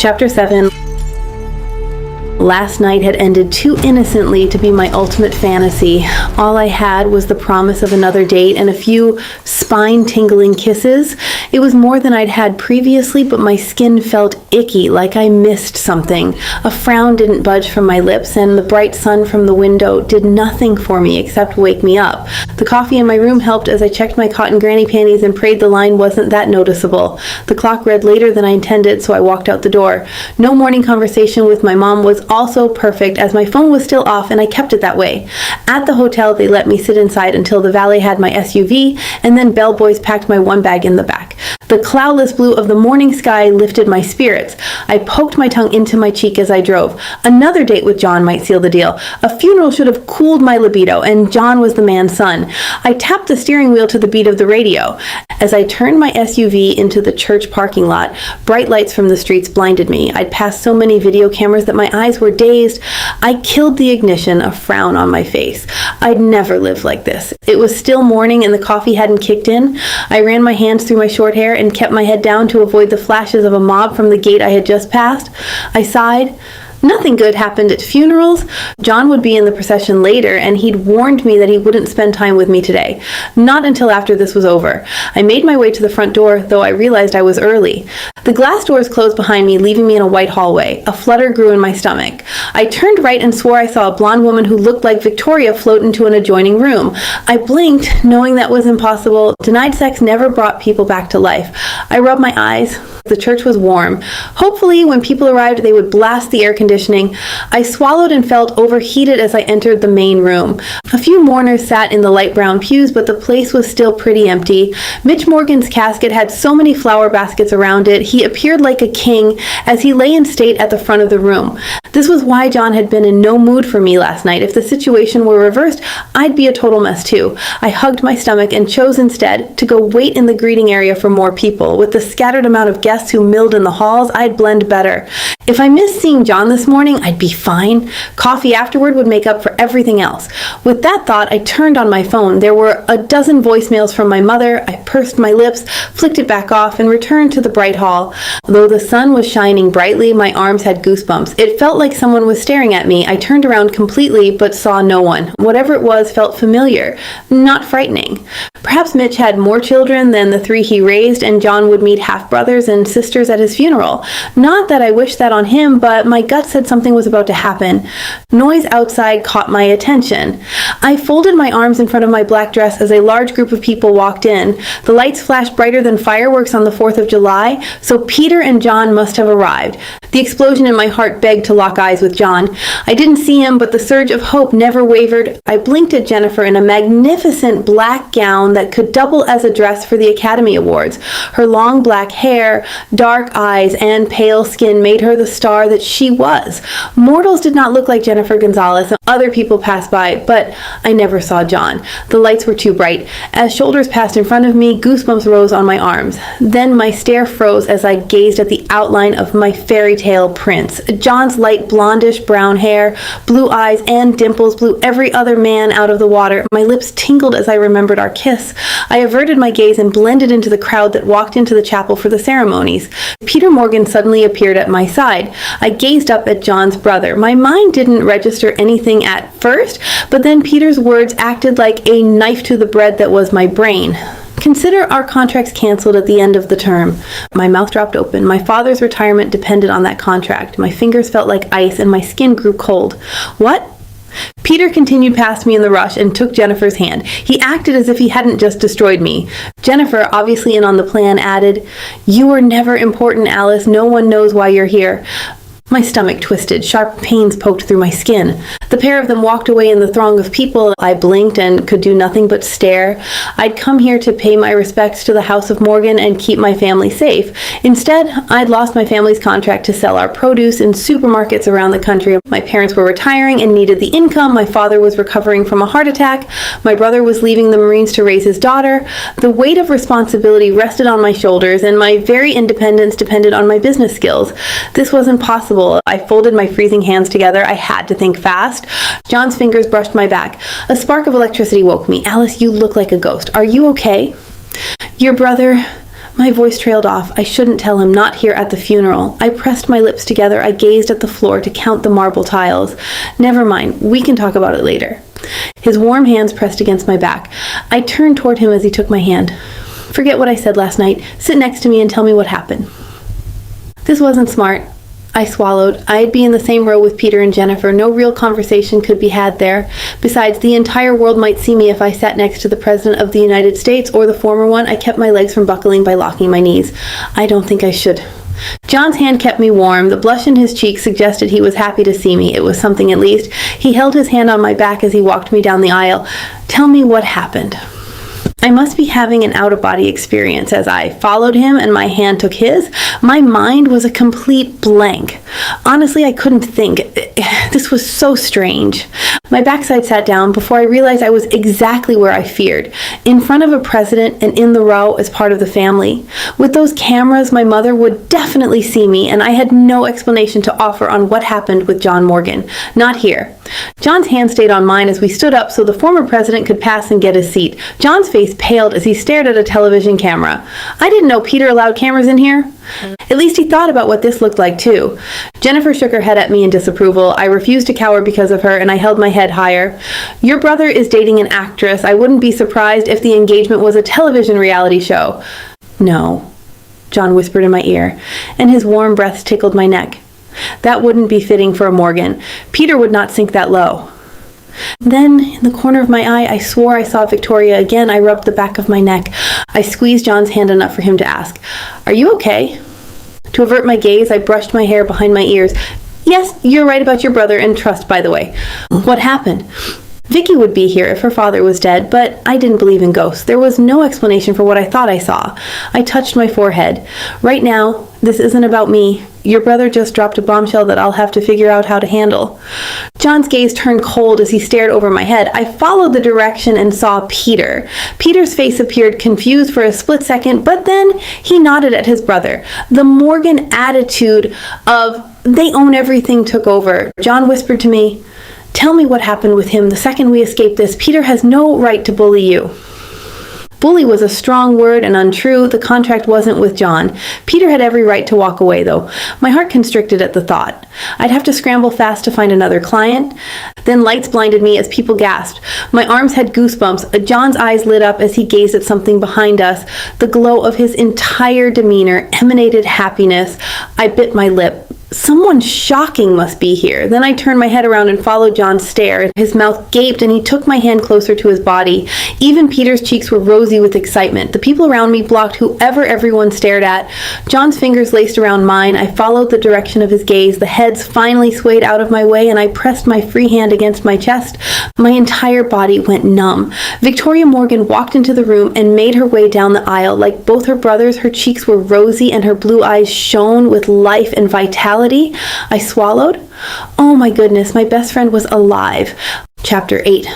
Chapter 7. Last night had ended too innocently to be my ultimate fantasy. All I had was the promise of another date and a few spine-tingling kisses. It was more than I'd had previously, but my skin felt icky, like I missed something. A frown didn't budge from my lips, and the bright sun from the window did nothing for me except wake me up. The coffee in my room helped as I checked my cotton granny panties and prayed the line wasn't that noticeable. The clock read later than I intended, so I walked out the door. No morning conversation with my mom was also perfect, as my phone was still off and I kept it that way. At the hotel, they let me sit inside until the valet had my SUV, and then bellboys packed my one bag in the back. The cloudless blue of the morning sky lifted my spirits. I poked my tongue into my cheek as I drove. Another date with John might seal the deal. A funeral should have cooled my libido, and John was the man's son. I tapped the steering wheel to the beat of the radio. As I turned my SUV into the church parking lot, bright lights from the streets blinded me. I'd passed so many video cameras that my eyes were dazed. I killed the ignition, a frown on my face. I'd never lived like this. It was still morning and the coffee hadn't kicked in. I ran my hands through my short hair and kept my head down to avoid the flashes of a mob from the gate I had just passed. I sighed. Nothing good happened at funerals. John would be in the procession later, and he'd warned me that he wouldn't spend time with me today. Not until after this was over. I made my way to the front door, though I realized I was early. The glass doors closed behind me, leaving me in a white hallway. A flutter grew in my stomach. I turned right and swore I saw a blonde woman who looked like Victoria float into an adjoining room. I blinked, knowing that was impossible. Denied sex never brought people back to life. I rubbed my eyes. The church was warm. Hopefully, when people arrived, they would blast the air conditioning. I swallowed and felt overheated as I entered the main room. A few mourners sat in the light brown pews, but the place was still pretty empty. Mitch Morgan's casket had so many flower baskets around it. He appeared like a king as he lay in state at the front of the room. This was why John had been in no mood for me last night. If the situation were reversed, I'd be a total mess too. I hugged my stomach and chose instead to go wait in the greeting area for more people. With the scattered amount of guests who milled in the halls, I'd blend better. If I missed seeing John this morning, I'd be fine. Coffee afterward would make up for everything else. With that thought, I turned on my phone. There were a dozen voicemails from my mother. I pursed my lips, flicked it back off, and returned to the bright hall. Though the sun was shining brightly, my arms had goosebumps. It felt like someone was staring at me. I turned around completely, but saw no one. Whatever it was felt familiar, not frightening. Perhaps Mitch had more children than the 3 he raised, and John would meet half-brothers and sisters at his funeral. Not that I wished that on him, but my gut said something was about to happen. Noise outside caught my attention. I folded my arms in front of my black dress as a large group of people walked in. The lights flashed brighter than fireworks on the 4th of July, so Peter and John must have arrived. The explosion in my heart begged to lock eyes with John. I didn't see him, but the surge of hope never wavered. I blinked at Jennifer in a magnificent black gown that could double as a dress for the Academy Awards. Her long black hair, dark eyes, and pale skin made her the star that she was. Mortals did not look like Jennifer Gonzalez. Other people passed by, but I never saw John. The lights were too bright. As shoulders passed in front of me, goosebumps rose on my arms. Then my stare froze as I gazed at the outline of my fairy tale prince. John's light blondish brown hair, blue eyes, and dimples blew every other man out of the water. My lips tingled as I remembered our kiss. I averted my gaze and blended into the crowd that walked into the chapel for the ceremonies. Peter Morgan suddenly appeared at my side. I gazed up at John's brother. My mind didn't register anything at first, but then Peter's words acted like a knife to the bread that was my brain. Consider our contracts canceled at the end of the term. My mouth dropped open. My father's retirement depended on that contract. My fingers felt like ice and my skin grew cold. What? Peter continued past me in the rush and took Jennifer's hand. He acted as if he hadn't just destroyed me. Jennifer, obviously in on the plan, added, "You were never important, Alice. No one knows why you're here." My stomach twisted. Sharp pains poked through my skin. The pair of them walked away in the throng of people. I blinked and could do nothing but stare. I'd come here to pay my respects to the House of Morgan and keep my family safe. Instead, I'd lost my family's contract to sell our produce in supermarkets around the country. My parents were retiring and needed the income. My father was recovering from a heart attack. My brother was leaving the Marines to raise his daughter. The weight of responsibility rested on my shoulders, and my very independence depended on my business skills. This was impossible. I folded my freezing hands together. I had to think fast. John's fingers brushed my back. A spark of electricity woke me. "Alice, you look like a ghost. Are you okay?" "Your brother..." My voice trailed off. I shouldn't tell him, not here at the funeral. I pressed my lips together. I gazed at the floor to count the marble tiles. Never mind, we can talk about it later. His warm hands pressed against my back. I turned toward him as he took my hand. Forget what I said last night. Sit next to me and tell me what happened. This wasn't smart. I swallowed. I'd be in the same row with Peter and Jennifer. No real conversation could be had there. Besides, the entire world might see me if I sat next to the President of the United States or the former one. I kept my legs from buckling by locking my knees. I don't think I should. John's hand kept me warm. The blush in his cheeks suggested he was happy to see me. It was something at least. He held his hand on my back as he walked me down the aisle. Tell me what happened. I must be having an out-of-body experience. As I followed him and my hand took his, my mind was a complete blank. Honestly, I couldn't think. This was so strange. My backside sat down before I realized I was exactly where I feared, in front of a president and in the row as part of the family. With those cameras, my mother would definitely see me, and I had no explanation to offer on what happened with John Morgan. Not here. John's hand stayed on mine as we stood up so the former president could pass and get a seat. John's face paled as he stared at a television camera. I didn't know Peter allowed cameras in here. At least he thought about what this looked like too. Jennifer shook her head at me in disapproval. I refused to cower because of her, and I held my head higher. Your brother is dating an actress. I wouldn't be surprised if the engagement was a television reality show. No, John whispered in my ear, and his warm breath tickled my neck. That wouldn't be fitting for a Morgan. Peter would not sink that low. Then, in the corner of my eye, I swore I saw Victoria again. I rubbed the back of my neck. I squeezed John's hand enough for him to ask, "Are you okay?" To avert my gaze, I brushed my hair behind my ears. Yes, you're right about your brother and trust, by the way. What happened? Vicky would be here if her father was dead, but I didn't believe in ghosts. There was no explanation for what I thought I saw. I touched my forehead. Right now, this isn't about me. Your brother just dropped a bombshell that I'll have to figure out how to handle. John's gaze turned cold as he stared over my head. I followed the direction and saw Peter. Peter's face appeared confused for a split second, but then he nodded at his brother. The Morgan attitude of they own everything took over. John whispered to me, "Tell me what happened with him the second we escaped this. Peter has no right to bully you." Bully was a strong word and untrue. The contract wasn't with John. Peter had every right to walk away, though. My heart constricted at the thought. I'd have to scramble fast to find another client. Then lights blinded me as people gasped. My arms had goosebumps. John's eyes lit up as he gazed at something behind us. The glow of his entire demeanor emanated happiness. I bit my lip. Someone shocking must be here. Then I turned my head around and followed John's stare. His mouth gaped and he took my hand closer to his body. Even Peter's cheeks were rosy with excitement. The people around me blocked whoever everyone stared at. John's fingers laced around mine. I followed the direction of his gaze. The heads finally swayed out of my way and I pressed my free hand against my chest. My entire body went numb. Victoria Morgan walked into the room and made her way down the aisle. Like both her brothers, her cheeks were rosy and her blue eyes shone with life and vitality. I swallowed. Oh my goodness, my best friend was alive. Chapter 8.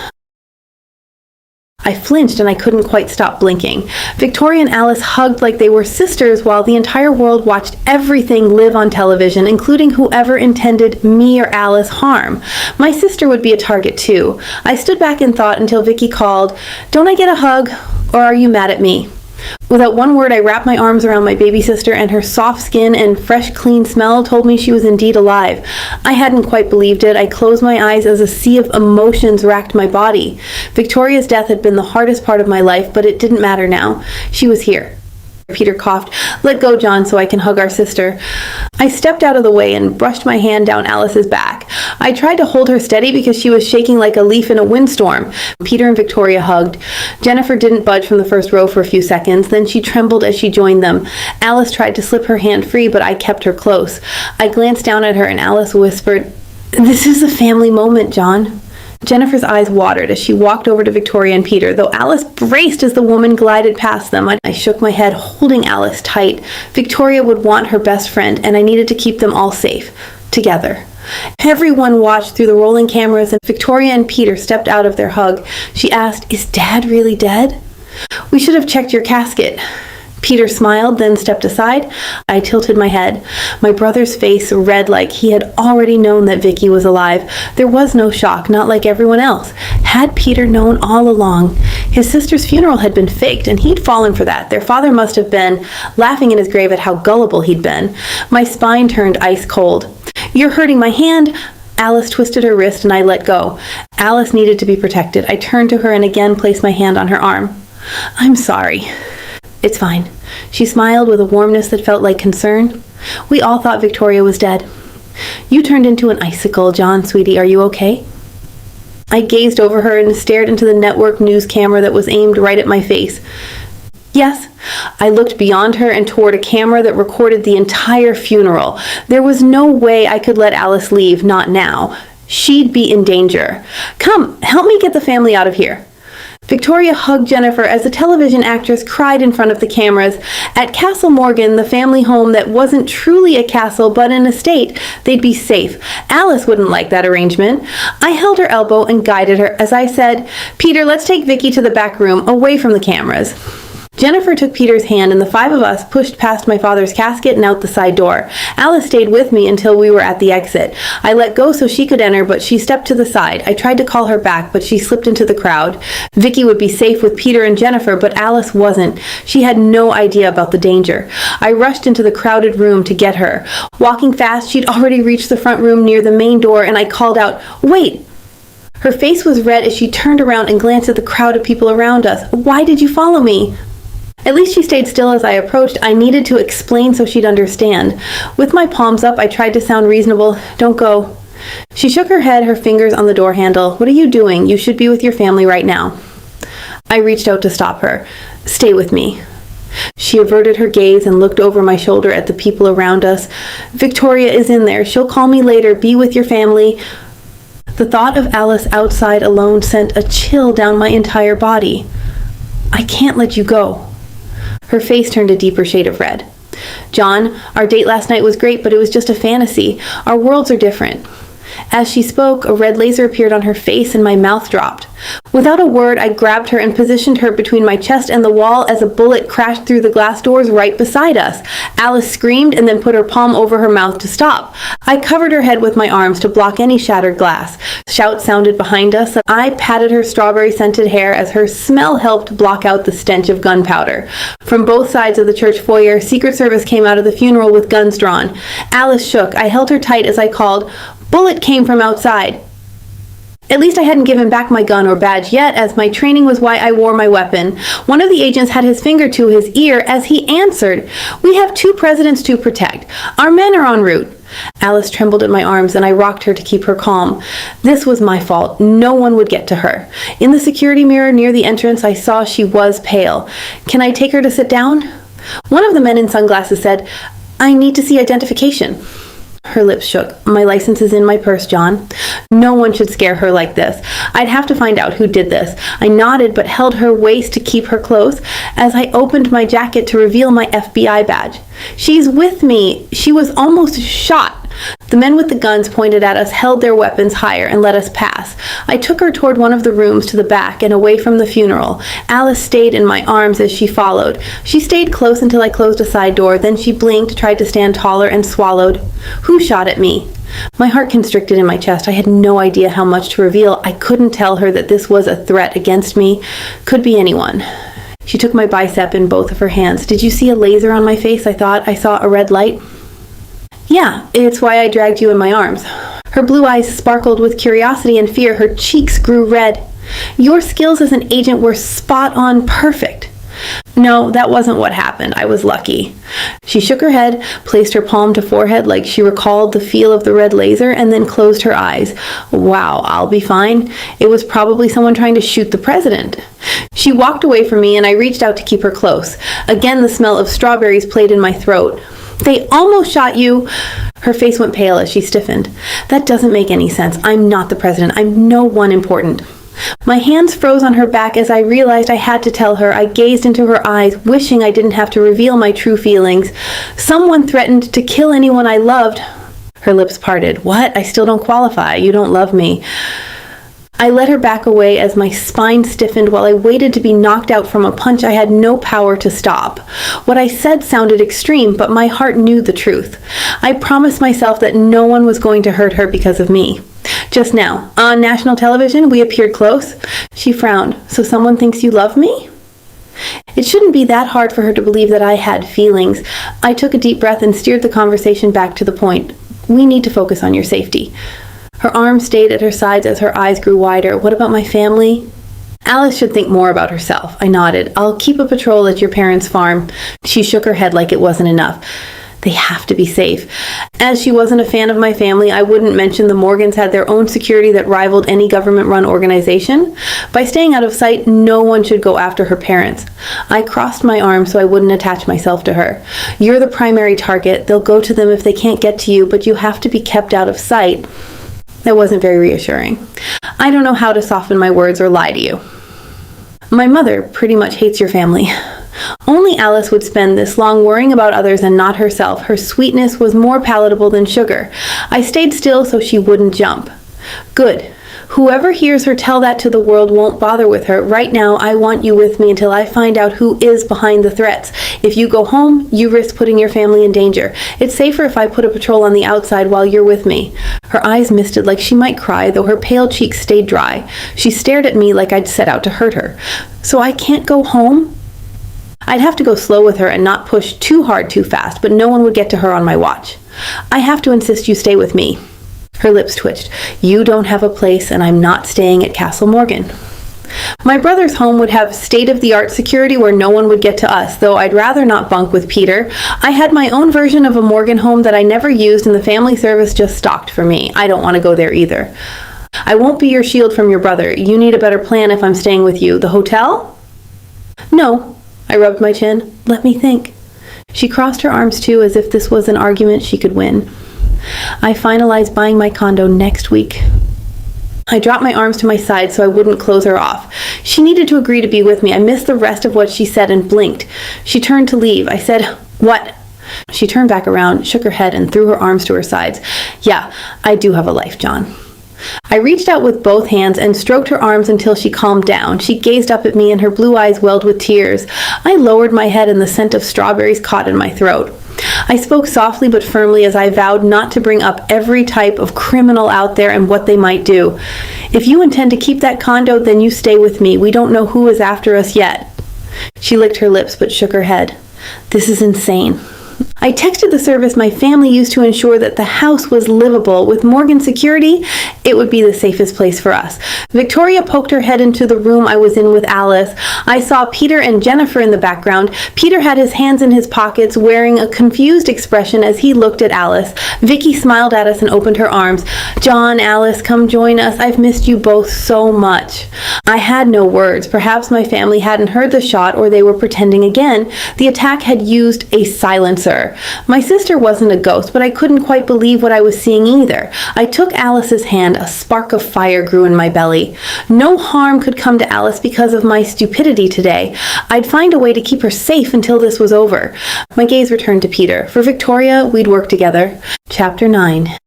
I flinched and I couldn't quite stop blinking. Victoria and Alice hugged like they were sisters while the entire world watched everything live on television, including whoever intended me or Alice harm. My sister would be a target too. I stood back in thought until Vicky called, "Don't I get a hug? Or are you mad at me?" Without one word, I wrapped my arms around my baby sister, and her soft skin and fresh, clean smell told me she was indeed alive. I hadn't quite believed it. I closed my eyes as a sea of emotions racked my body. Victoria's death had been the hardest part of my life, but it didn't matter now. She was here. Peter coughed. "Let go, John, so I can hug our sister." I stepped out of the way and brushed my hand down Alice's back. I tried to hold her steady because she was shaking like a leaf in a windstorm. Peter and Victoria hugged. Jennifer didn't budge from the first row for a few seconds. Then she trembled as she joined them. Alice tried to slip her hand free, but I kept her close. I glanced down at her and Alice whispered, "This is a family moment, John." Jennifer's eyes watered as she walked over to Victoria and Peter, though Alice braced as the woman glided past them. I shook my head, holding Alice tight. Victoria would want her best friend, and I needed to keep them all safe. Together. Everyone watched through the rolling cameras, and Victoria and Peter stepped out of their hug. She asked, "Is Dad really dead?" "We should have checked your casket." Peter smiled, then stepped aside. I tilted my head. My brother's face read like he had already known that Vicky was alive. There was no shock, not like everyone else. Had Peter known all along? His sister's funeral had been faked, and he'd fallen for that. Their father must have been laughing in his grave at how gullible he'd been. My spine turned ice cold. "You're hurting my hand." Alice twisted her wrist, and I let go. Alice needed to be protected. I turned to her and again placed my hand on her arm. "I'm sorry." "It's fine." She smiled with a warmness that felt like concern. "We all thought Victoria was dead." "You turned into an icicle, John, sweetie. Are you okay?" I gazed over her and stared into the network news camera that was aimed right at my face. "Yes." I looked beyond her and toward a camera that recorded the entire funeral. There was no way I could let Alice leave, not now. She'd be in danger. "Come, help me get the family out of here." Victoria hugged Jennifer as the television actress cried in front of the cameras. At Castle Morgan, the family home that wasn't truly a castle but an estate, they'd be safe. Alice wouldn't like that arrangement. I held her elbow and guided her as I said, "Peter, let's take Vicky to the back room, away from the cameras." Jennifer took Peter's hand and the five of us pushed past my father's casket and out the side door. Alice stayed with me until we were at the exit. I let go so she could enter, but she stepped to the side. I tried to call her back, but she slipped into the crowd. Vicky would be safe with Peter and Jennifer, but Alice wasn't. She had no idea about the danger. I rushed into the crowded room to get her. Walking fast, she'd already reached the front room near the main door, and I called out, "Wait!" Her face was red as she turned around and glanced at the crowd of people around us. "Why did you follow me?" At least she stayed still as I approached. I needed to explain so she'd understand. With my palms up, I tried to sound reasonable. "Don't go." She shook her head, her fingers on the door handle. "What are you doing? You should be with your family right now." I reached out to stop her. "Stay with me." She averted her gaze and looked over my shoulder at the people around us. "Victoria is in there. She'll call me later. Be with your family." The thought of Alice outside alone sent a chill down my entire body. "I can't let you go." Her face turned a deeper shade of red. "John, our date last night was great, but it was just a fantasy. Our worlds are different." As she spoke, a red laser appeared on her face and my mouth dropped. Without a word, I grabbed her and positioned her between my chest and the wall as a bullet crashed through the glass doors right beside us. Alice screamed and then put her palm over her mouth to stop. I covered her head with my arms to block any shattered glass. Shouts sounded behind us. I patted her strawberry-scented hair as her smell helped block out the stench of gunpowder. From both sides of the church foyer, Secret Service came out of the funeral with guns drawn. Alice shook. I held her tight as I called, "Bullet came from outside." At least I hadn't given back my gun or badge yet, as my training was why I wore my weapon. One of the agents had his finger to his ear as he answered, "We have 2 presidents to protect. Our men are en route." Alice trembled at my arms and I rocked her to keep her calm. This was my fault. No one would get to her. In the security mirror near the entrance, I saw she was pale. "Can I take her to sit down?" One of the men in sunglasses said, "I need to see identification." Her lips shook. "My license is in my purse, John." No one should scare her like this. I'd have to find out who did this. I nodded but held her waist to keep her close as I opened my jacket to reveal my FBI badge. "She's with me." She was almost shot. The men with the guns pointed at us held their weapons higher and let us pass. I took her toward one of the rooms to the back and away from the funeral. Alice stayed in my arms as she followed. She stayed close until I closed a side door, then she blinked, tried to stand taller, and swallowed. "Who shot at me?" My heart constricted in my chest. I had no idea how much to reveal. I couldn't tell her that this was a threat against me. Could be anyone. She took my bicep in both of her hands. "Did you see a laser on my face? I thought I saw a red light." "Yeah, it's why I dragged you in my arms." Her blue eyes sparkled with curiosity and fear. Her cheeks grew red. "Your skills as an agent were spot on perfect." "No, that wasn't what happened. I was lucky." She shook her head, placed her palm to forehead like she recalled the feel of the red laser, and then closed her eyes. "Wow, I'll be fine. It was probably someone trying to shoot the president." She walked away from me and I reached out to keep her close. Again, the smell of strawberries played in my throat. "They almost shot you." Her face went pale as she stiffened. "That doesn't make any sense. I'm not the president. I'm no one important." My hands froze on her back as I realized I had to tell her. I gazed into her eyes, wishing I didn't have to reveal my true feelings. "Someone threatened to kill anyone I loved." Her lips parted. "What? I still don't qualify. You don't love me." I let her back away as my spine stiffened while I waited to be knocked out from a punch I had no power to stop. What I said sounded extreme, but my heart knew the truth. I promised myself that no one was going to hurt her because of me. Just now, on national television, we appeared close. She frowned. So someone thinks you love me? It shouldn't be that hard for her to believe that I had feelings. I took a deep breath and steered the conversation back to the point. We need to focus on your safety. Her arms stayed at her sides as her eyes grew wider. What about my family? Alice should think more about herself. I nodded. I'll keep a patrol at your parents' farm. She shook her head like it wasn't enough. They have to be safe. As she wasn't a fan of my family, I wouldn't mention the Morgans had their own security that rivaled any government-run organization. By staying out of sight, no one should go after her parents. I crossed my arms so I wouldn't attach myself to her. You're the primary target. They'll go to them if they can't get to you, but you have to be kept out of sight. That wasn't very reassuring. I don't know how to soften my words or lie to you. My mother pretty much hates your family. Only Alice would spend this long worrying about others and not herself. Her sweetness was more palatable than sugar. I stayed still so she wouldn't jump. Good. Whoever hears her tell that to the world won't bother with her. Right now, I want you with me until I find out who is behind the threats. If you go home, you risk putting your family in danger. It's safer if I put a patrol on the outside while you're with me. Her eyes misted like she might cry, though her pale cheeks stayed dry. She stared at me like I'd set out to hurt her. So I can't go home? I'd have to go slow with her and not push too hard too fast, but no one would get to her on my watch. I have to insist you stay with me. Her lips twitched. You don't have a place, and I'm not staying at Castle Morgan. My brother's home would have state-of-the-art security where no one would get to us, though I'd rather not bunk with Peter. I had my own version of a Morgan home that I never used, and the family service just stocked for me. I don't want to go there either. I won't be your shield from your brother. You need a better plan if I'm staying with you. The hotel? No. I rubbed my chin. Let me think. She crossed her arms too, as if this was an argument she could win. I finalized buying my condo next week. I dropped my arms to my side so I wouldn't close her off. She needed to agree to be with me. I missed the rest of what she said and blinked. She turned to leave. I said, "What?" She turned back around, shook her head, and threw her arms to her sides. Yeah, I do have a life, John. I reached out with both hands and stroked her arms until she calmed down. She gazed up at me and her blue eyes welled with tears. I lowered my head and the scent of strawberries caught in my throat. I spoke softly but firmly as I vowed not to bring up every type of criminal out there and what they might do. If you intend to keep that condo, then you stay with me. We don't know who is after us yet. She licked her lips but shook her head. This is insane. I texted the service my family used to ensure that the house was livable. With Morgan security, it would be the safest place for us. Victoria poked her head into the room I was in with Alice. I saw Peter and Jennifer in the background. Peter had his hands in his pockets, wearing a confused expression as he looked at Alice. Vicky smiled at us and opened her arms. John, Alice, come join us. I've missed you both so much. I had no words. Perhaps my family hadn't heard the shot or they were pretending again. The attack had used a silencer. My sister wasn't a ghost, but I couldn't quite believe what I was seeing either. I took Alice's hand. A spark of fire grew in my belly. No harm could come to Alice because of my stupidity today. I'd find a way to keep her safe until this was over. My gaze returned to Peter. For Victoria, we'd work together. Chapter 9.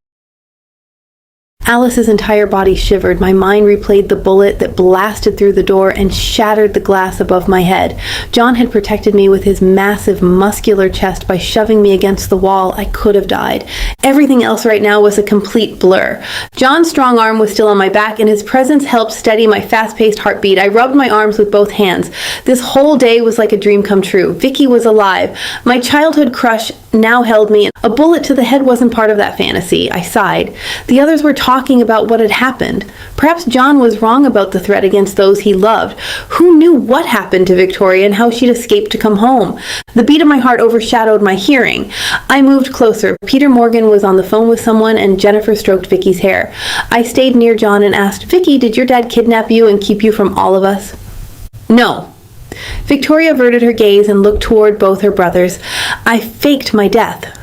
Alice's entire body shivered. My mind replayed the bullet that blasted through the door and shattered the glass above my head. John had protected me with his massive, muscular chest by shoving me against the wall. I could have died. Everything else right now was a complete blur. John's strong arm was still on my back, and his presence helped steady my fast-paced heartbeat. I rubbed my arms with both hands. This whole day was like a dream come true. Vicky was alive. My childhood crush now held me. A bullet to the head wasn't part of that fantasy. I sighed. The others were talking about what had happened. Perhaps John was wrong about the threat against those he loved. Who knew what happened to Victoria and how she'd escaped to come home? The beat of my heart overshadowed my hearing. I moved closer. Peter Morgan was on the phone with someone and Jennifer stroked Vicky's hair. I stayed near John and asked, Vicky, did your dad kidnap you and keep you from all of us? No. Victoria averted her gaze and looked toward both her brothers. I faked my death.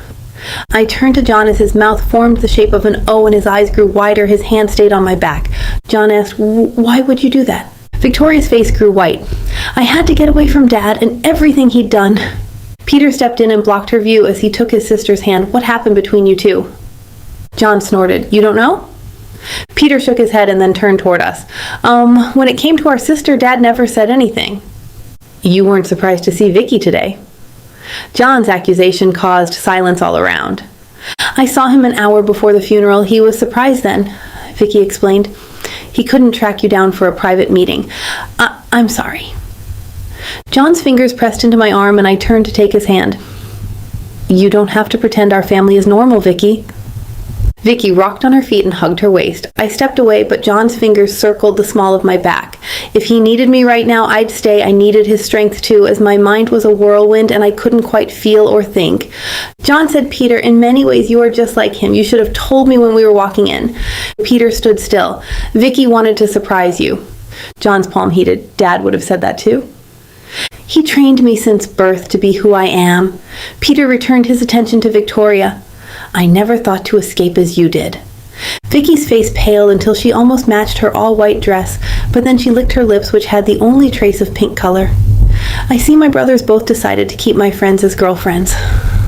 I turned to John as his mouth formed the shape of an O and his eyes grew wider. His hand stayed on my back. John asked, why would you do that? Victoria's face grew white. I had to get away from Dad and everything he'd done. Peter stepped in and blocked her view as he took his sister's hand. What happened between you two? John snorted. You don't know? Peter shook his head and then turned toward us. When it came to our sister, Dad never said anything. You weren't surprised to see Vicky today. John's accusation caused silence all around. I saw him an hour before the funeral. He was surprised then, Vicky explained. He couldn't track you down for a private meeting. I'm sorry. John's fingers pressed into my arm and I turned to take his hand. You don't have to pretend our family is normal, Vicky. Vicky rocked on her feet and hugged her waist. I stepped away, but John's fingers circled the small of my back. If he needed me right now, I'd stay. I needed his strength too, as my mind was a whirlwind and I couldn't quite feel or think. John said, Peter, in many ways you are just like him. You should have told me when we were walking in. Peter stood still. Vicky wanted to surprise you. John's palm heated. Dad would have said that too. He trained me since birth to be who I am. Peter returned his attention to Victoria. I never thought to escape as you did. Vicky's face paled until she almost matched her all-white dress, but then she licked her lips, which had the only trace of pink color. I see my brothers both decided to keep my friends as girlfriends.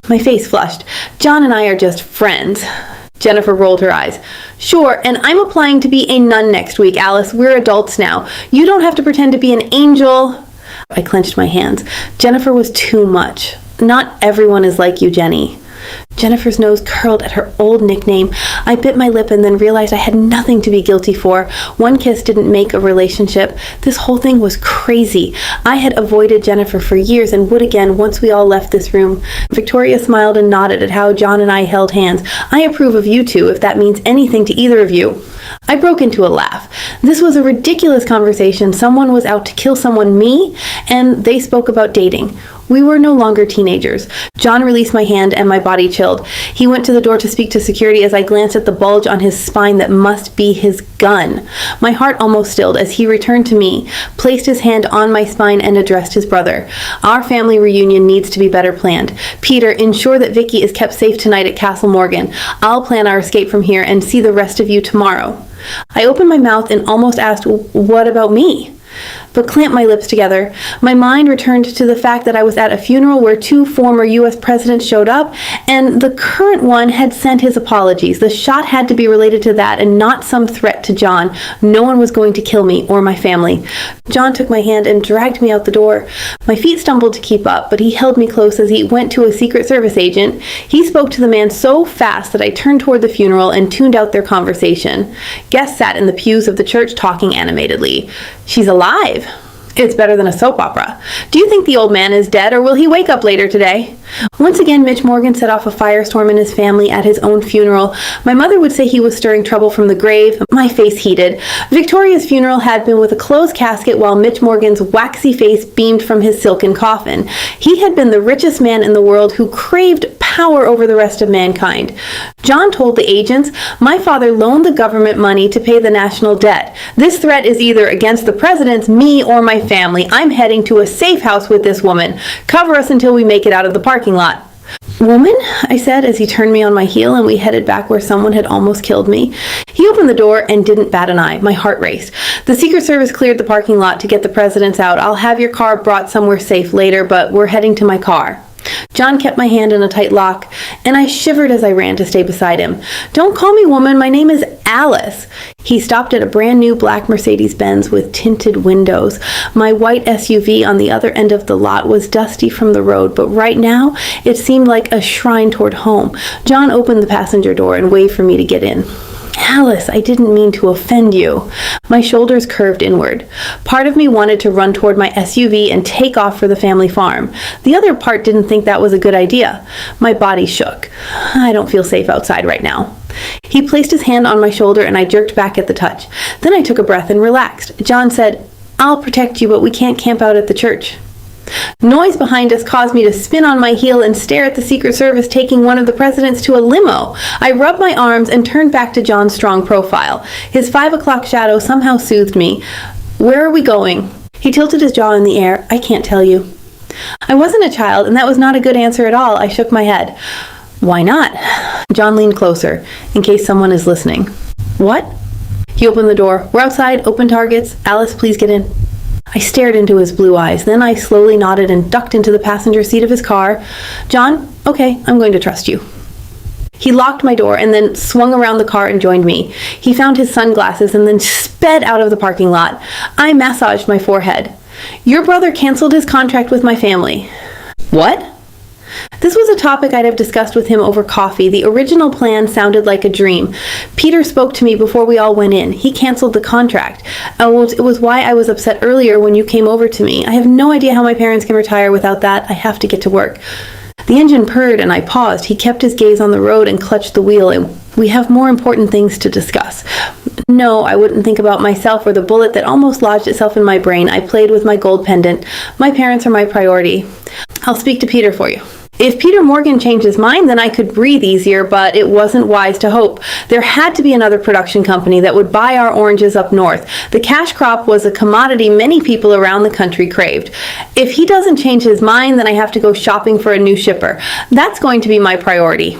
My face flushed. John and I are just friends. Jennifer rolled her eyes. Sure, and I'm applying to be a nun next week, Alice. We're adults now. You don't have to pretend to be an angel. I clenched my hands. Jennifer was too much. Not everyone is like you, Jenny. Jennifer's nose curled at her old nickname. I bit my lip and then realized I had nothing to be guilty for. One kiss didn't make a relationship. This whole thing was crazy. I had avoided Jennifer for years and would again once we all left this room. Victoria smiled and nodded at how John and I held hands. I approve of you two, if that means anything to either of you. I broke into a laugh. This was a ridiculous conversation. Someone was out to kill someone, me, and they spoke about dating. We were no longer teenagers. John released my hand and my body chilled. He went to the door to speak to security as I glanced at the bulge on his spine that must be his gun. My heart almost stilled as he returned to me, placed his hand on my spine and addressed his brother. Our family reunion needs to be better planned. Peter, ensure that Vicky is kept safe tonight at Castle Morgan. I'll plan our escape from here and see the rest of you tomorrow. I opened my mouth and almost asked, what about me? But clamped my lips together. My mind returned to the fact that I was at a funeral where 2 former U.S. presidents showed up, and the current one had sent his apologies. The shot had to be related to that and not some threat to John. No one was going to kill me or my family. John took my hand and dragged me out the door. My feet stumbled to keep up, but he held me close as he went to a Secret Service agent. He spoke to the man so fast that I turned toward the funeral and tuned out their conversation. Guests sat in the pews of the church talking animatedly. She's alive. It's better than a soap opera. Do you think the old man is dead, or will he wake up later today? Once again, Mitch Morgan set off a firestorm in his family at his own funeral. My mother would say he was stirring trouble from the grave. My face heated. Victoria's funeral had been with a closed casket while Mitch Morgan's waxy face beamed from his silken coffin. He had been the richest man in the world who craved power over the rest of mankind. John told the agents, my father loaned the government money to pay the national debt. This threat is either against the presidents, me, or my family. I'm heading to a safe house with this woman. Cover us until we make it out of the parking lot. Woman? I said as he turned me on my heel and we headed back where someone had almost killed me. He opened the door and didn't bat an eye. My heart raced. The Secret Service cleared the parking lot to get the presidents out. I'll have your car brought somewhere safe later, but we're heading to my car. John kept my hand in a tight lock, and I shivered as I ran to stay beside him. Don't call me woman, my name is Alice. He stopped at a brand new black Mercedes-Benz with tinted windows. My white SUV on the other end of the lot was dusty from the road, but right now it seemed like a shrine toward home. John opened the passenger door and waved for me to get in. Alice, I didn't mean to offend you. My shoulders curved inward. Part of me wanted to run toward my SUV and take off for the family farm. The other part didn't think that was a good idea. My body shook. I don't feel safe outside right now. He placed his hand on my shoulder and I jerked back at the touch. Then I took a breath and relaxed. John said, I'll protect you, but we can't camp out at the church. Noise behind us caused me to spin on my heel and stare at the Secret Service taking one of the presidents to a limo. I rubbed my arms and turned back to John's strong profile. His 5 o'clock shadow somehow soothed me. Where are we going? He tilted his jaw in the air. I can't tell you. I wasn't a child, and that was not a good answer at all. I shook my head. Why not? John leaned closer, in case someone is listening. What? He opened the door. We're outside, open targets. Alice, please get in. I stared into his blue eyes. Then I slowly nodded and ducked into the passenger seat of his car. John, okay, I'm going to trust you. He locked my door and then swung around the car and joined me. He found his sunglasses and then sped out of the parking lot. I massaged my forehead. Your brother canceled his contract with my family. What? This was a topic I'd have discussed with him over coffee. The original plan sounded like a dream. Peter spoke to me before we all went in. He canceled the contract. It was why I was upset earlier when you came over to me. I have no idea how my parents can retire without that. I have to get to work. The engine purred and I paused. He kept his gaze on the road and clutched the wheel. We have more important things to discuss. No, I wouldn't think about myself or the bullet that almost lodged itself in my brain. I played with my gold pendant. My parents are my priority. I'll speak to Peter for you. If Peter Morgan changed his mind, then I could breathe easier, but it wasn't wise to hope. There had to be another production company that would buy our oranges up north. The cash crop was a commodity many people around the country craved. If he doesn't change his mind, then I have to go shopping for a new shipper. That's going to be my priority.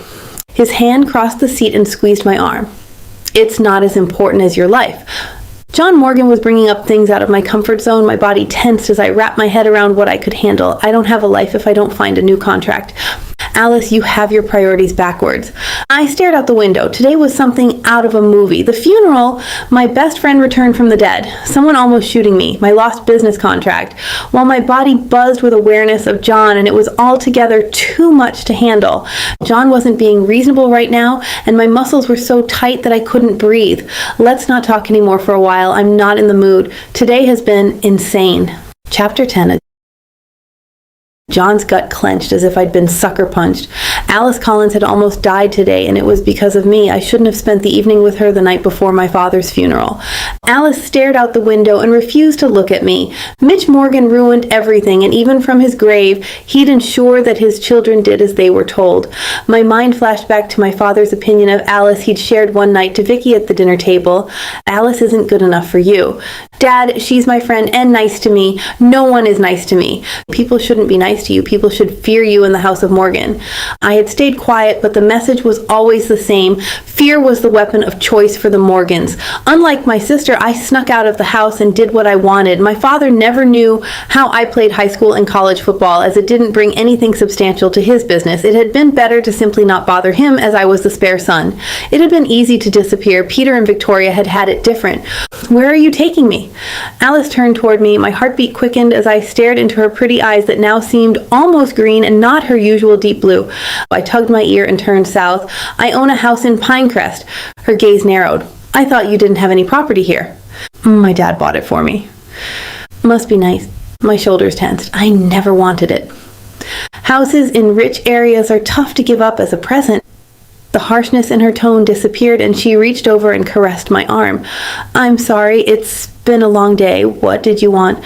His hand crossed the seat and squeezed my arm. It's not as important as your life. John Morgan was bringing up things out of my comfort zone. My body tensed as I wrapped my head around what I could handle. I don't have a life if I don't find a new contract. Alice, you have your priorities backwards. I stared out the window. Today was something out of a movie. The funeral, my best friend returned from the dead. Someone almost shooting me, my lost business contract, while my body buzzed with awareness of John, and it was altogether too much to handle. John wasn't being reasonable right now, and my muscles were so tight that I couldn't breathe. Let's not talk anymore for a while. I'm not in the mood. Today has been insane. Chapter 10. John's gut clenched as if I'd been sucker punched. Alice Collins had almost died today, and it was because of me. I shouldn't have spent the evening with her the night before my father's funeral. Alice stared out the window and refused to look at me. Mitch Morgan ruined everything, and even from his grave, he'd ensure that his children did as they were told. My mind flashed back to my father's opinion of Alice he'd shared one night to Vicky at the dinner table. Alice isn't good enough for you. Dad, she's my friend and nice to me. No one is nice to me. People shouldn't be nice to you. People should fear you in the house of Morgan. I had stayed quiet, but the message was always the same. Fear was the weapon of choice for the Morgans. Unlike my sister, I snuck out of the house and did what I wanted. My father never knew how I played high school and college football, as it didn't bring anything substantial to his business. It had been better to simply not bother him, as I was the spare son. It had been easy to disappear. Peter and Victoria had had it different. Where are you taking me? Alice turned toward me. My heartbeat quickened as I stared into her pretty eyes that now seemed almost green and not her usual deep blue. I tugged my ear and turned south. I own a house in Pinecrest. Her gaze narrowed. I thought you didn't have any property here. My dad bought it for me. Must be nice. My shoulders tensed. I never wanted it. Houses in rich areas are tough to give up as a present. The harshness in her tone disappeared, and she reached over and caressed my arm. I'm sorry, it's been a long day. What did you want?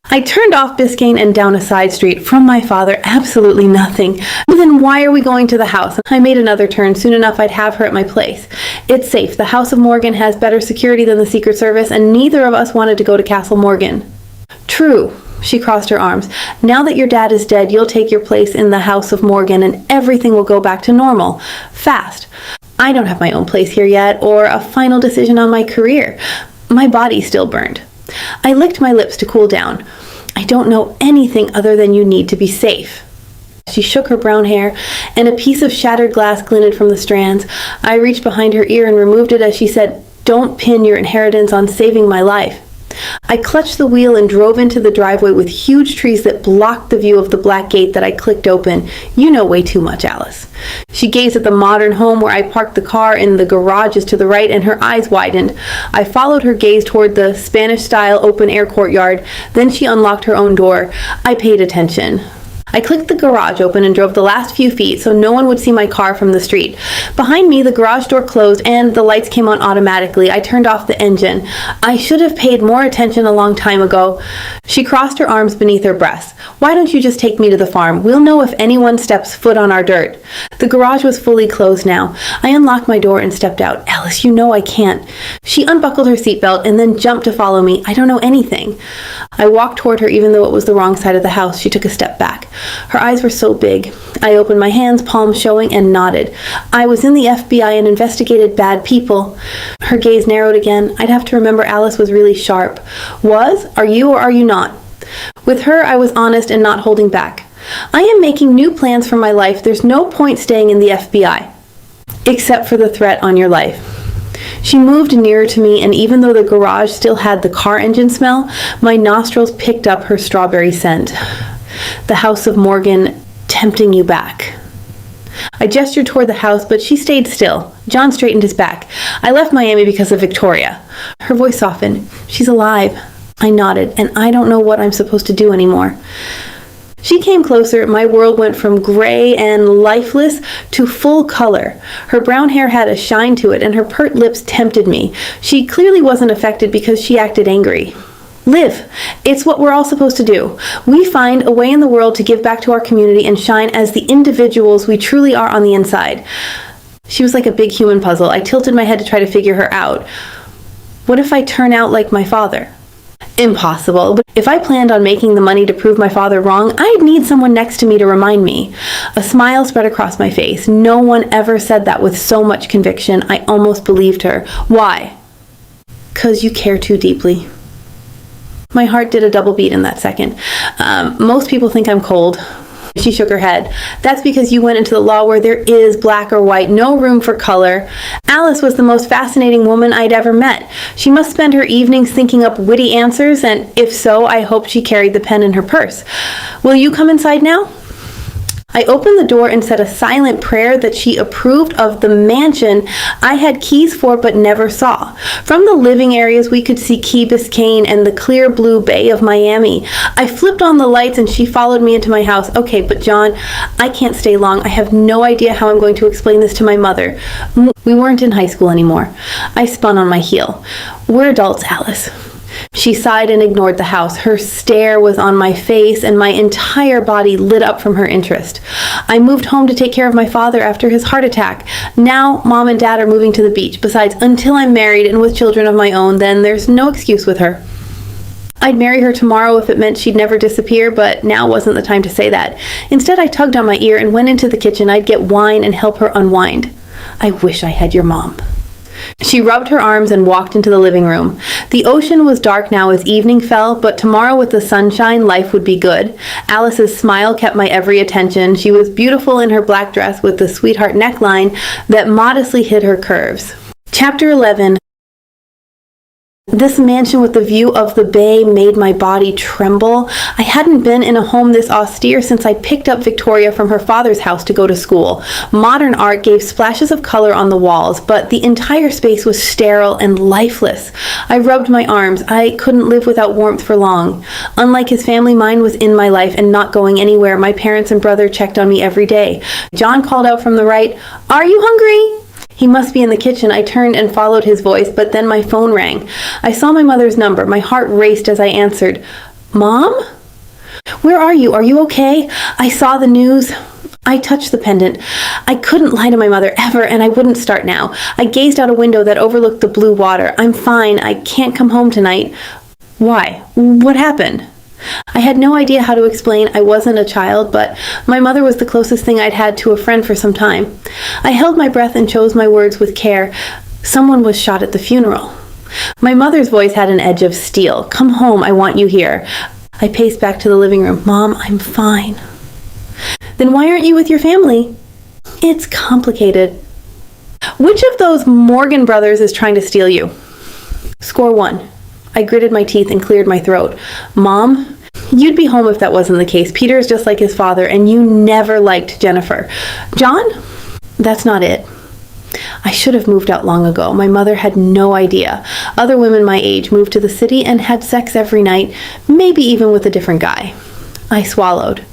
I turned off Biscayne and down a side street. From my father, absolutely nothing. Then why are we going to the house? I made another turn. Soon enough, I'd have her at my place. It's safe. The House of Morgan has better security than the Secret Service, and neither of us wanted to go to Castle Morgan. True. She crossed her arms. Now that your dad is dead, you'll take your place in the House of Morgan and everything will go back to normal. Fast. I don't have my own place here yet, or a final decision on my career. My body still burned. I licked my lips to cool down. I don't know anything other than you need to be safe. She shook her brown hair, and a piece of shattered glass glinted from the strands. I reached behind her ear and removed it as she said, "Don't pin your inheritance on saving my life." I clutched the wheel and drove into the driveway with huge trees that blocked the view of the black gate that I clicked open. You know way too much, Alice. She gazed at the modern home where I parked the car, and the garage is to the right, and her eyes widened. I followed her gaze toward the Spanish-style open-air courtyard. Then she unlocked her own door. I paid attention. I clicked the garage open and drove the last few feet so no one would see my car from the street. Behind me, the garage door closed and the lights came on automatically. I turned off the engine. I should have paid more attention a long time ago. She crossed her arms beneath her breasts. Why don't you just take me to the farm? We'll know if anyone steps foot on our dirt. The garage was fully closed now. I unlocked my door and stepped out. Alice, you know I can't. She unbuckled her seatbelt and then jumped to follow me. I don't know anything. I walked toward her even though it was the wrong side of the house. She took a step back. Her eyes were so big. I opened my hands, palms showing, and nodded. I was in the FBI and investigated bad people. Her gaze narrowed again. I'd have to remember Alice was really sharp. Was? Are you or are you not? With her, I was honest and not holding back. I am making new plans for my life. There's no point staying in the FBI. except for the threat on your life. She moved nearer to me, and even though the garage still had the car engine smell, my nostrils picked up her strawberry scent. The house of Morgan, tempting you back. I gestured toward the house, but she stayed still. John straightened his back. I left Miami because of Victoria. Her voice softened. She's alive. I nodded, and I don't know what I'm supposed to do anymore. She came closer. My world went from gray and lifeless to full color. Her brown hair had a shine to it, and her pert lips tempted me. She clearly wasn't affected because she acted angry. Live. It's what we're all supposed to do. We find a way in the world to give back to our community and shine as the individuals we truly are on the inside. She was like a big human puzzle. I tilted my head to try to figure her out. What if I turn out like my father? Impossible. But if I planned on making the money to prove my father wrong, I'd need someone next to me to remind me. A smile spread across my face. No one ever said that with so much conviction. I almost believed her. Why? 'Cause you care too deeply. My heart did a double beat in that second. Most people think I'm cold. She shook her head. That's because you went into the law where there is black or white, no room for color. Alice was the most fascinating woman I'd ever met. She must spend her evenings thinking up witty answers, and if so, I hoped she carried the pen in her purse. Will you come inside now? I opened the door and said a silent prayer that she approved of the mansion I had keys for but never saw. From the living areas, we could see Key Biscayne and the clear blue bay of Miami. I flipped on the lights and she followed me into my house. Okay, but John, I can't stay long. I have no idea how I'm going to explain this to my mother. We weren't in high school anymore. I spun on my heel. We're adults, Alice. She sighed and ignored the house. Her stare was on my face, and my entire body lit up from her interest. I moved home to take care of my father after his heart attack. Now, Mom and Dad are moving to the beach. Besides, until I'm married and with children of my own, then there's no excuse with her. I'd marry her tomorrow if it meant she'd never disappear, but now wasn't the time to say that. Instead, I tugged on my ear and went into the kitchen. I'd get wine and help her unwind. I wish I had your mom. She rubbed her arms and walked into the living room. The ocean was dark now as evening fell, but tomorrow with the sunshine, life would be good. Alice's smile kept my every attention. She was beautiful in her black dress with the sweetheart neckline that modestly hid her curves. Chapter 11. This mansion with the view of the bay made my body tremble. I hadn't been in a home this austere since I picked up Victoria from her father's house to go to school. Modern art gave splashes of color on the walls, but the entire space was sterile and lifeless. I rubbed my arms. I couldn't live without warmth for long. Unlike his family, mine was in my life and not going anywhere. My parents and brother checked on me every day. John called out from the right, "Are you hungry?" He must be in the kitchen. I turned and followed his voice, but then my phone rang. I saw my mother's number. My heart raced as I answered. Mom? Where are you? Are you okay? I saw the news. I touched the pendant. I couldn't lie to my mother ever, and I wouldn't start now. I gazed out a window that overlooked the blue water. I'm fine. I can't come home tonight. Why? What happened? I had no idea how to explain. I wasn't a child, but my mother was the closest thing I'd had to a friend for some time. I held my breath and chose my words with care. Someone was shot at the funeral. My mother's voice had an edge of steel. Come home, I want you here. I paced back to the living room. Mom, I'm fine. Then why aren't you with your family? It's complicated. Which of those Morgan brothers is trying to steal you? Score 1. I gritted my teeth and cleared my throat. Mom, you'd be home if that wasn't the case. Peter is just like his father, and you never liked Jennifer. John? That's not it. I should have moved out long ago. My mother had no idea. Other women my age moved to the city and had sex every night, maybe even with a different guy. I swallowed.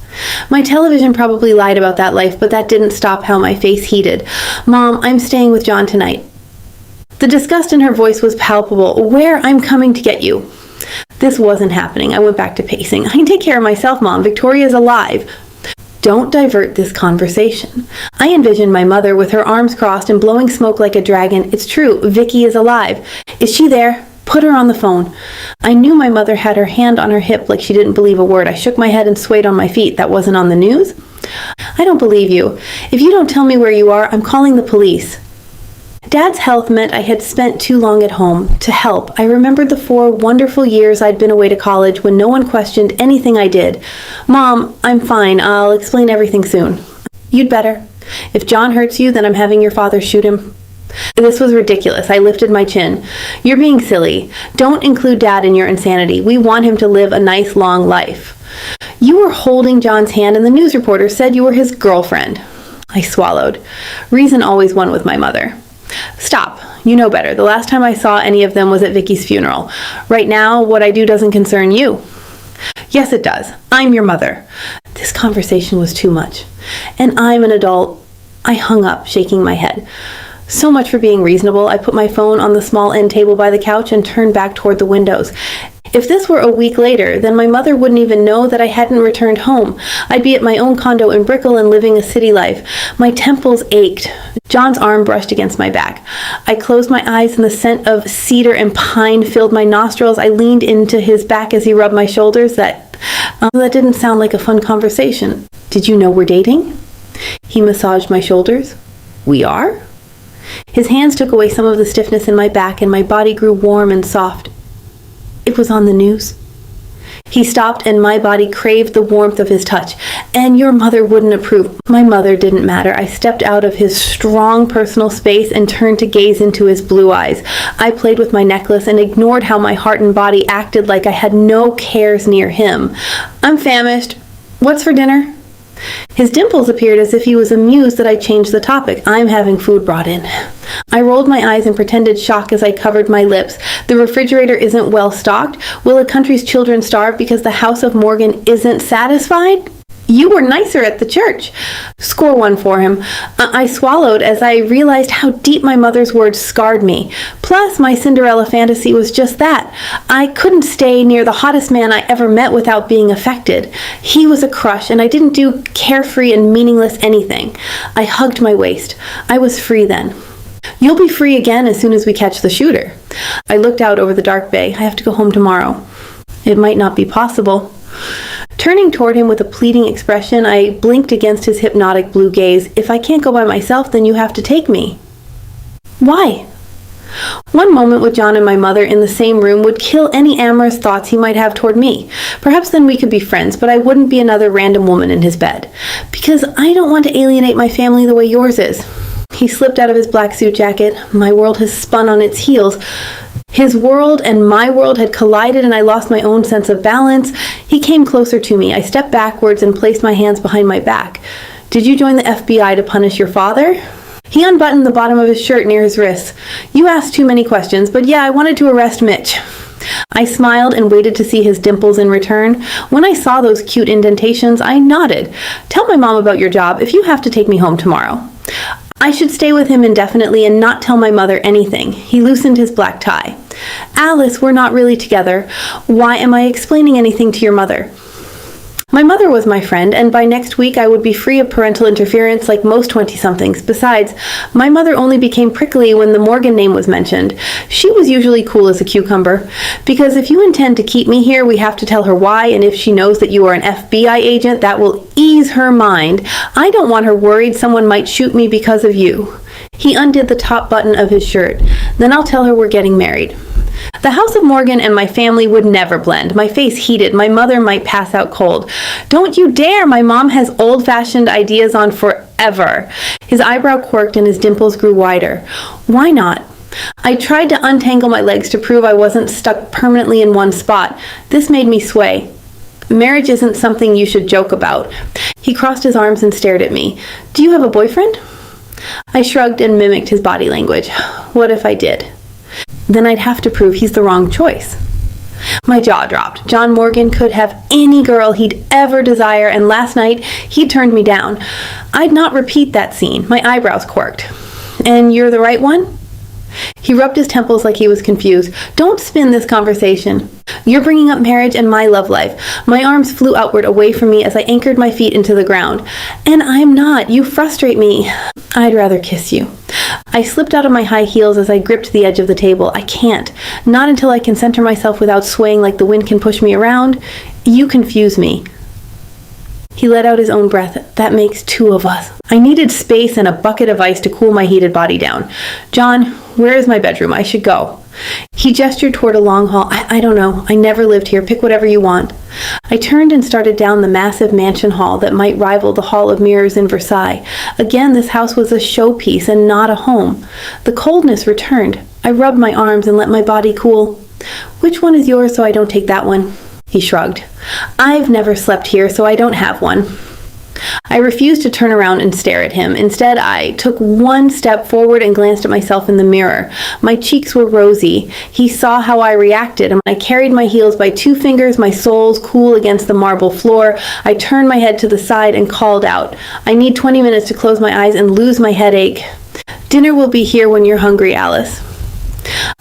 My television probably lied about that life, but that didn't stop how my face heated. Mom, I'm staying with John tonight. The disgust in her voice was palpable. Where? I'm coming to get you. This wasn't happening. I went back to pacing. I can take care of myself, Mom. Victoria's alive. Don't divert this conversation. I envisioned my mother with her arms crossed and blowing smoke like a dragon. It's true. Vicky is alive. Is she there? Put her on the phone. I knew my mother had her hand on her hip like she didn't believe a word. I shook my head and swayed on my feet. That wasn't on the news? I don't believe you. If you don't tell me where you are, I'm calling the police. Dad's health meant I had spent too long at home. To help, I remembered the 4 wonderful years I'd been away to college when no one questioned anything I did. Mom, I'm fine. I'll explain everything soon. You'd better. If John hurts you, then I'm having your father shoot him. This was ridiculous. I lifted my chin. You're being silly. Don't include Dad in your insanity. We want him to live a nice, long life. You were holding John's hand and the news reporter said you were his girlfriend. I swallowed. Reason always won with my mother. Stop. You know better. The last time I saw any of them was at Vicky's funeral. Right now, what I do doesn't concern you. Yes, it does. I'm your mother. This conversation was too much. And I'm an adult. I hung up, shaking my head. So much for being reasonable. I put my phone on the small end table by the couch and turned back toward the windows. If this were a week later, then my mother wouldn't even know that I hadn't returned home. I'd be at my own condo in Brickell and living a city life. My temples ached. John's arm brushed against my back. I closed my eyes and the scent of cedar and pine filled my nostrils. I leaned into his back as he rubbed my shoulders. That didn't sound like a fun conversation. Did you know we're dating? He massaged my shoulders. We are? His hands took away some of the stiffness in my back and my body grew warm and soft. It was on the news. He stopped and my body craved the warmth of his touch. And your mother wouldn't approve. My mother didn't matter. I stepped out of his strong personal space and turned to gaze into his blue eyes. I played with my necklace and ignored how my heart and body acted like I had no cares near him. I'm famished. What's for dinner? His dimples appeared as if he was amused that I changed the topic. I'm having food brought in. I rolled my eyes and pretended shock as I covered my lips. The refrigerator isn't well stocked. Will a country's children starve because the House of Morgan isn't satisfied? You were nicer at the church. Score one for him. I swallowed as I realized how deep my mother's words scarred me. Plus, my Cinderella fantasy was just that. I couldn't stay near the hottest man I ever met without being affected. He was a crush, and I didn't do carefree and meaningless anything. I hugged my waist. I was free then. You'll be free again as soon as we catch the shooter. I looked out over the dark bay. I have to go home tomorrow. It might not be possible. Turning toward him with a pleading expression, I blinked against his hypnotic blue gaze. If I can't go by myself, then you have to take me. Why? One moment with John and my mother in the same room would kill any amorous thoughts he might have toward me. Perhaps then we could be friends, but I wouldn't be another random woman in his bed. Because I don't want to alienate my family the way yours is. He slipped out of his black suit jacket. My world has spun on its heels. His world and my world had collided and I lost my own sense of balance. He came closer to me. I stepped backwards and placed my hands behind my back. Did you join the FBI to punish your father? He unbuttoned the bottom of his shirt near his wrists. You asked too many questions, but yeah, I wanted to arrest Mitch. I smiled and waited to see his dimples in return. When I saw those cute indentations, I nodded. Tell my mom about your job if you have to take me home tomorrow. I should stay with him indefinitely and not tell my mother anything. He loosened his black tie. Alice, we're not really together. Why am I explaining anything to your mother? My mother was my friend, and by next week I would be free of parental interference like most 20-somethings. Besides, my mother only became prickly when the Morgan name was mentioned. She was usually cool as a cucumber. Because if you intend to keep me here, we have to tell her why, and if she knows that you are an FBI agent, that will ease her mind. I don't want her worried someone might shoot me because of you. He undid the top button of his shirt. Then I'll tell her we're getting married. The House of Morgan and my family would never blend. My face heated. My mother might pass out cold. Don't you dare! My mom has old-fashioned ideas on forever. His eyebrow quirked and his dimples grew wider. Why not? I tried to untangle my legs to prove I wasn't stuck permanently in one spot. This made me sway. Marriage isn't something you should joke about. He crossed his arms and stared at me. Do you have a boyfriend? I shrugged and mimicked his body language. What if I did? Then I'd have to prove he's the wrong choice. My jaw dropped. John Morgan could have any girl he'd ever desire, and last night he turned me down. I'd not repeat that scene. My eyebrows quirked. And you're the right one? He rubbed his temples like he was confused. Don't spin this conversation. You're bringing up marriage and my love life. My arms flew outward away from me as I anchored my feet into the ground. And I'm not. You frustrate me. I'd rather kiss you. I slipped out of my high heels as I gripped the edge of the table. I can't. Not until I can center myself without swaying like the wind can push me around. You confuse me. He let out his own breath. That makes two of us. I needed space and a bucket of ice to cool my heated body down. John, where is my bedroom? I should go. He gestured toward a long hall. I don't know. I never lived here. Pick whatever you want. I turned and started down the massive mansion hall that might rival the Hall of Mirrors in Versailles. Again, this house was a showpiece and not a home. The coldness returned. I rubbed my arms and let my body cool. Which one is yours so I don't take that one? He shrugged. I've never slept here, so I don't have one. I refused to turn around and stare at him. Instead, I took one step forward and glanced at myself in the mirror. My cheeks were rosy. He saw how I reacted, and I carried my heels by 2 fingers, my soles cool against the marble floor. I turned my head to the side and called out, I need 20 minutes to close my eyes and lose my headache. Dinner will be here when you're hungry, Alice.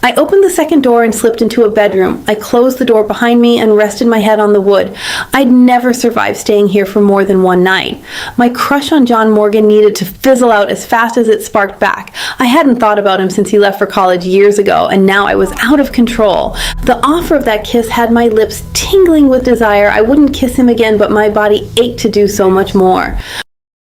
I opened the second door and slipped into a bedroom. I closed the door behind me and rested my head on the wood. I'd never survived staying here for more than one night. My crush on John Morgan needed to fizzle out as fast as it sparked back. I hadn't thought about him since he left for college years ago, and now I was out of control. The offer of that kiss had my lips tingling with desire. I wouldn't kiss him again, but my body ached to do so much more.